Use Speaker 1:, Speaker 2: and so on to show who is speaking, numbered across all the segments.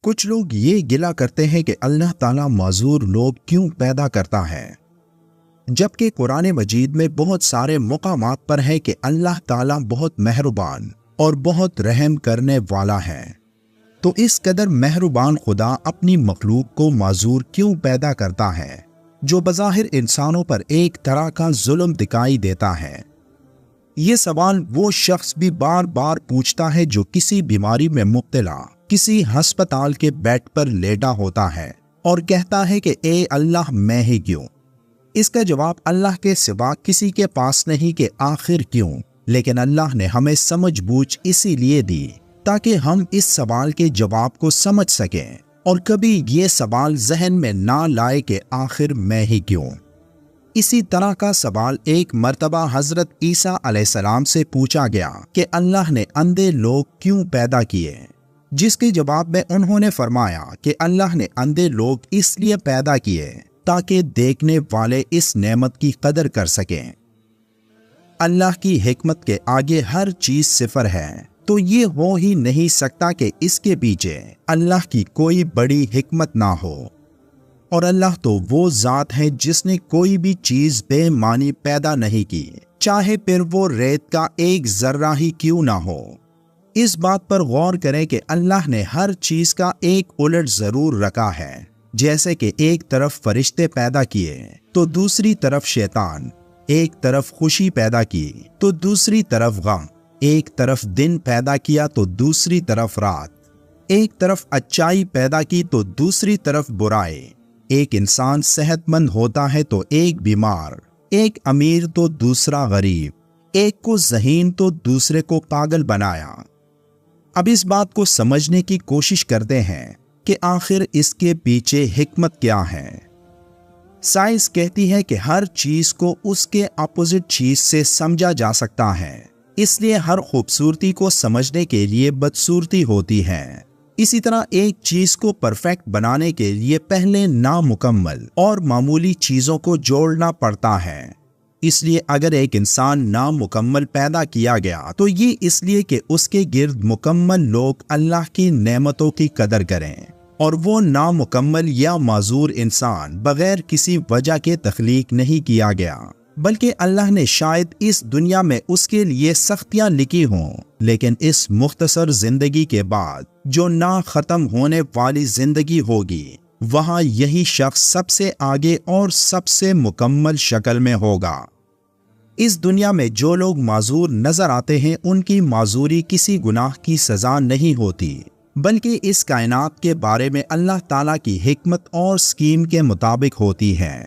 Speaker 1: کچھ لوگ یہ گلہ کرتے ہیں کہ اللہ تعالیٰ معذور لوگ کیوں پیدا کرتا ہے، جبکہ قرآن مجید میں بہت سارے مقامات پر ہے کہ اللہ تعالیٰ بہت مہربان اور بہت رحم کرنے والا ہے۔ تو اس قدر مہربان خدا اپنی مخلوق کو معذور کیوں پیدا کرتا ہے، جو بظاہر انسانوں پر ایک طرح کا ظلم دکھائی دیتا ہے؟ یہ سوال وہ شخص بھی بار بار پوچھتا ہے جو کسی بیماری میں مبتلا کسی ہسپتال کے بیڈ پر لیٹا ہوتا ہے اور کہتا ہے کہ اے اللہ میں ہی کیوں؟ اس کا جواب اللہ کے سوا کسی کے پاس نہیں کہ آخر کیوں، لیکن اللہ نے ہمیں سمجھ بوجھ اسی لیے دی تاکہ ہم اس سوال کے جواب کو سمجھ سکیں اور کبھی یہ سوال ذہن میں نہ لائے کہ آخر میں ہی کیوں۔ اسی طرح کا سوال ایک مرتبہ حضرت عیسیٰ علیہ السلام سے پوچھا گیا کہ اللہ نے اندھے لوگ کیوں پیدا کیے، جس کے جواب میں انہوں نے فرمایا کہ اللہ نے اندھے لوگ اس لیے پیدا کیے تاکہ دیکھنے والے اس نعمت کی قدر کر سکیں۔ اللہ کی حکمت کے آگے ہر چیز صفر ہے، تو یہ ہو ہی نہیں سکتا کہ اس کے پیچھے اللہ کی کوئی بڑی حکمت نہ ہو۔ اور اللہ تو وہ ذات ہے جس نے کوئی بھی چیز بے معنی پیدا نہیں کی، چاہے پھر وہ ریت کا ایک ذرہ ہی کیوں نہ ہو۔ اس بات پر غور کریں کہ اللہ نے ہر چیز کا ایک الٹ ضرور رکھا ہے، جیسے کہ ایک طرف فرشتے پیدا کیے تو دوسری طرف شیطان، ایک طرف خوشی پیدا کی تو دوسری طرف غم، ایک طرف دن پیدا کیا تو دوسری طرف رات، ایک طرف اچائی پیدا کی تو دوسری طرف برائی، ایک انسان صحت مند ہوتا ہے تو ایک بیمار، ایک امیر تو دوسرا غریب، ایک کو ذہین تو دوسرے کو پاگل بنایا۔ اب اس بات کو سمجھنے کی کوشش کرتے ہیں کہ آخر اس کے پیچھے حکمت کیا ہے۔ سائنس کہتی ہے کہ ہر چیز کو اس کے اپوزٹ چیز سے سمجھا جا سکتا ہے، اس لیے ہر خوبصورتی کو سمجھنے کے لیے بدصورتی ہوتی ہے۔ اسی طرح ایک چیز کو پرفیکٹ بنانے کے لیے پہلے نامکمل اور معمولی چیزوں کو جوڑنا پڑتا ہے۔ اس لیے اگر ایک انسان نامکمل پیدا کیا گیا تو یہ اس لیے کہ اس کے گرد مکمل لوگ اللہ کی نعمتوں کی قدر کریں، اور وہ نامکمل یا معذور انسان بغیر کسی وجہ کے تخلیق نہیں کیا گیا، بلکہ اللہ نے شاید اس دنیا میں اس کے لیے سختیاں لکھی ہوں، لیکن اس مختصر زندگی کے بعد جو نہ ختم ہونے والی زندگی ہوگی، وہاں یہی شخص سب سے آگے اور سب سے مکمل شکل میں ہوگا۔ اس دنیا میں جو لوگ معذور نظر آتے ہیں ان کی معذوری کسی گناہ کی سزا نہیں ہوتی، بلکہ اس کائنات کے بارے میں اللہ تعالیٰ کی حکمت اور سکیم کے مطابق ہوتی ہے۔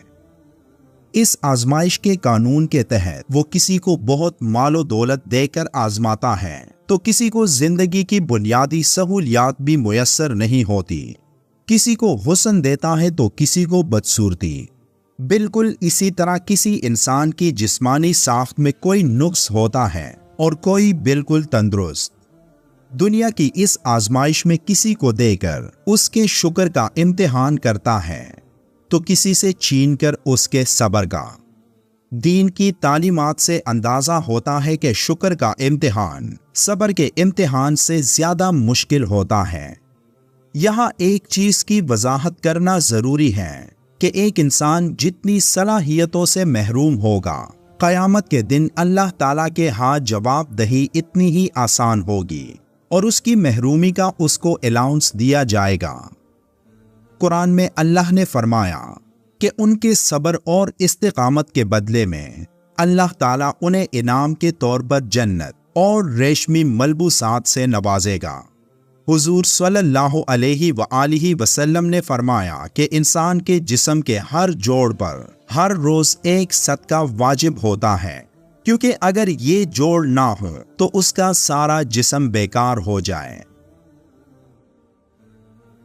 Speaker 1: اس آزمائش کے قانون کے تحت وہ کسی کو بہت مال و دولت دے کر آزماتا ہے تو کسی کو زندگی کی بنیادی سہولیات بھی میسر نہیں ہوتی، کسی کو حسن دیتا ہے تو کسی کو بدصورتی۔ بالکل اسی طرح کسی انسان کی جسمانی ساخت میں کوئی نقص ہوتا ہے اور کوئی بالکل تندرست۔ دنیا کی اس آزمائش میں کسی کو دے کر اس کے شکر کا امتحان کرتا ہے تو کسی سے چھین کر اس کے صبر کا۔ دین کی تعلیمات سے اندازہ ہوتا ہے کہ شکر کا امتحان صبر کے امتحان سے زیادہ مشکل ہوتا ہے۔ یہاں ایک چیز کی وضاحت کرنا ضروری ہے کہ ایک انسان جتنی صلاحیتوں سے محروم ہوگا، قیامت کے دن اللہ تعالیٰ کے ہاں جواب دہی اتنی ہی آسان ہوگی اور اس کی محرومی کا اس کو الاؤنس دیا جائے گا۔ قرآن میں اللہ نے فرمایا کہ ان کے صبر اور استقامت کے بدلے میں اللہ تعالیٰ انہیں انعام کے طور پر جنت اور ریشمی ملبوسات سے نوازے گا۔ حضور صلی اللہ علیہ وآلہ وسلم نے فرمایا کہ انسان کے جسم کے ہر جوڑ پر ہر روز ایک صدقہ واجب ہوتا ہے، کیونکہ اگر یہ جوڑ نہ ہو تو اس کا سارا جسم بیکار ہو جائے۔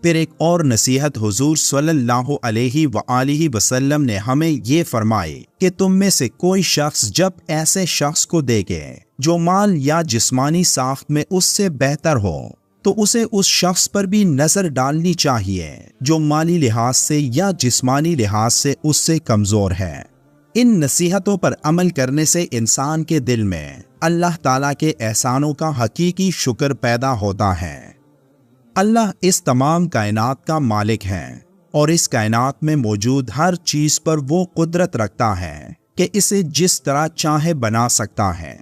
Speaker 1: پھر ایک اور نصیحت حضور صلی اللہ علیہ وآلہ وسلم نے ہمیں یہ فرمائی کہ تم میں سے کوئی شخص جب ایسے شخص کو دیکھے جو مال یا جسمانی ساخت میں اس سے بہتر ہو تو اسے اس شخص پر بھی نظر ڈالنی چاہیے جو مالی لحاظ سے یا جسمانی لحاظ سے اس سے کمزور ہے۔ ان نصیحتوں پر عمل کرنے سے انسان کے دل میں اللہ تعالیٰ کے احسانوں کا حقیقی شکر پیدا ہوتا ہے۔ اللہ اس تمام کائنات کا مالک ہے اور اس کائنات میں موجود ہر چیز پر وہ قدرت رکھتا ہے کہ اسے جس طرح چاہے بنا سکتا ہے۔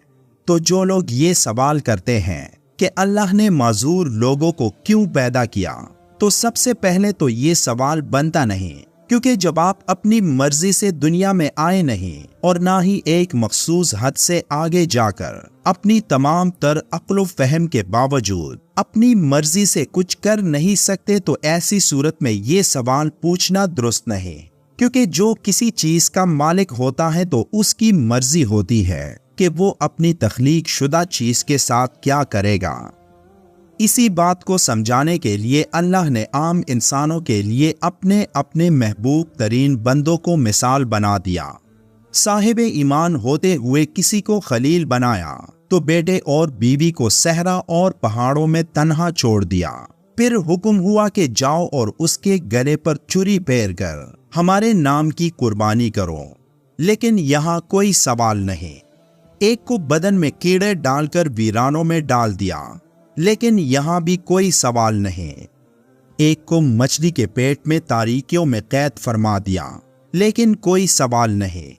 Speaker 1: تو جو لوگ یہ سوال کرتے ہیں کہ اللہ نے معذور لوگوں کو کیوں پیدا کیا، تو سب سے پہلے تو یہ سوال بنتا نہیں، کیونکہ جب آپ اپنی مرضی سے دنیا میں آئے نہیں اور نہ ہی ایک مخصوص حد سے آگے جا کر اپنی تمام تر عقل و فہم کے باوجود اپنی مرضی سے کچھ کر نہیں سکتے، تو ایسی صورت میں یہ سوال پوچھنا درست نہیں، کیونکہ جو کسی چیز کا مالک ہوتا ہے تو اس کی مرضی ہوتی ہے کہ وہ اپنی تخلیق شدہ چیز کے ساتھ کیا کرے گا۔ اسی بات کو سمجھانے کے لیے اللہ نے عام انسانوں کے لیے اپنے اپنے محبوب ترین بندوں کو مثال بنا دیا۔ صاحب ایمان ہوتے ہوئے کسی کو خلیل بنایا تو بیٹے اور بیوی کو صحرا اور پہاڑوں میں تنہا چھوڑ دیا، پھر حکم ہوا کہ جاؤ اور اس کے گلے پر چھری پھیر کر ہمارے نام کی قربانی کرو، لیکن یہاں کوئی سوال نہیں۔ ایک کو بدن میں کیڑے ڈال کر ویرانوں میں ڈال دیا، لیکن یہاں بھی کوئی سوال نہیں۔ ایک کو مچھلی کے پیٹ میں تاریکیوں میں قید فرما دیا، لیکن کوئی سوال نہیں۔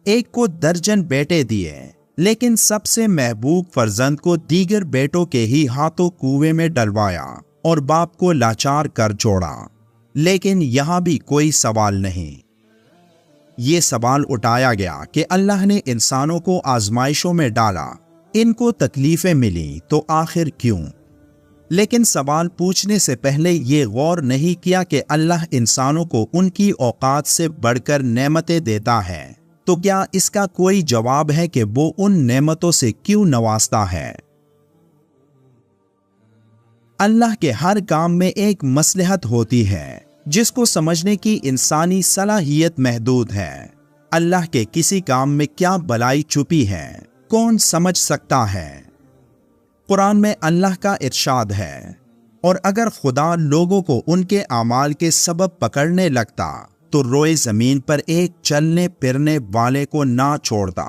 Speaker 1: ایک کو درجن بیٹے دیے، لیکن سب سے محبوب فرزند کو دیگر بیٹوں کے ہی ہاتھوں کنویں میں ڈلوایا اور باپ کو لاچار کر چھوڑا، لیکن یہاں بھی کوئی سوال نہیں۔ یہ سوال اٹھایا گیا کہ اللہ نے انسانوں کو آزمائشوں میں ڈالا، ان کو تکلیفیں ملی، تو آخر کیوں؟ لیکن سوال پوچھنے سے پہلے یہ غور نہیں کیا کہ اللہ انسانوں کو ان کی اوقات سے بڑھ کر نعمتیں دیتا ہے، تو کیا اس کا کوئی جواب ہے کہ وہ ان نعمتوں سے کیوں نوازتا ہے؟ اللہ کے ہر کام میں ایک مصلحت ہوتی ہے جس کو سمجھنے کی انسانی صلاحیت محدود ہے۔ اللہ کے کسی کام میں کیا بلائی چھپی ہے، کون سمجھ سکتا ہے؟ قرآن میں اللہ کا ارشاد ہے، اور اگر خدا لوگوں کو ان کے اعمال کے سبب پکڑنے لگتا تو روئے زمین پر ایک چلنے پھرنے والے کو نہ چھوڑتا،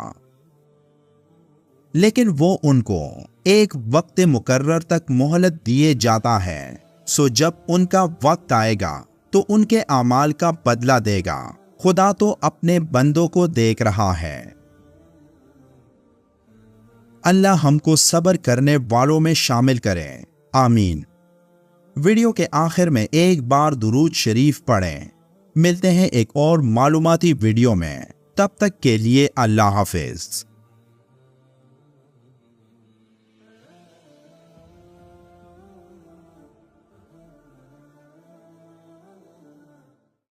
Speaker 1: لیکن وہ ان کو ایک وقت مقرر تک مہلت دیے جاتا ہے، سو جب ان کا وقت آئے گا تو ان کے اعمال کا بدلہ دے گا۔ خدا تو اپنے بندوں کو دیکھ رہا ہے۔ اللہ ہم کو صبر کرنے والوں میں شامل کرے، آمین۔ ویڈیو کے آخر میں ایک بار درود شریف پڑھیں۔ ملتے ہیں ایک اور معلوماتی ویڈیو میں، تب تک کے لیے اللہ حافظ۔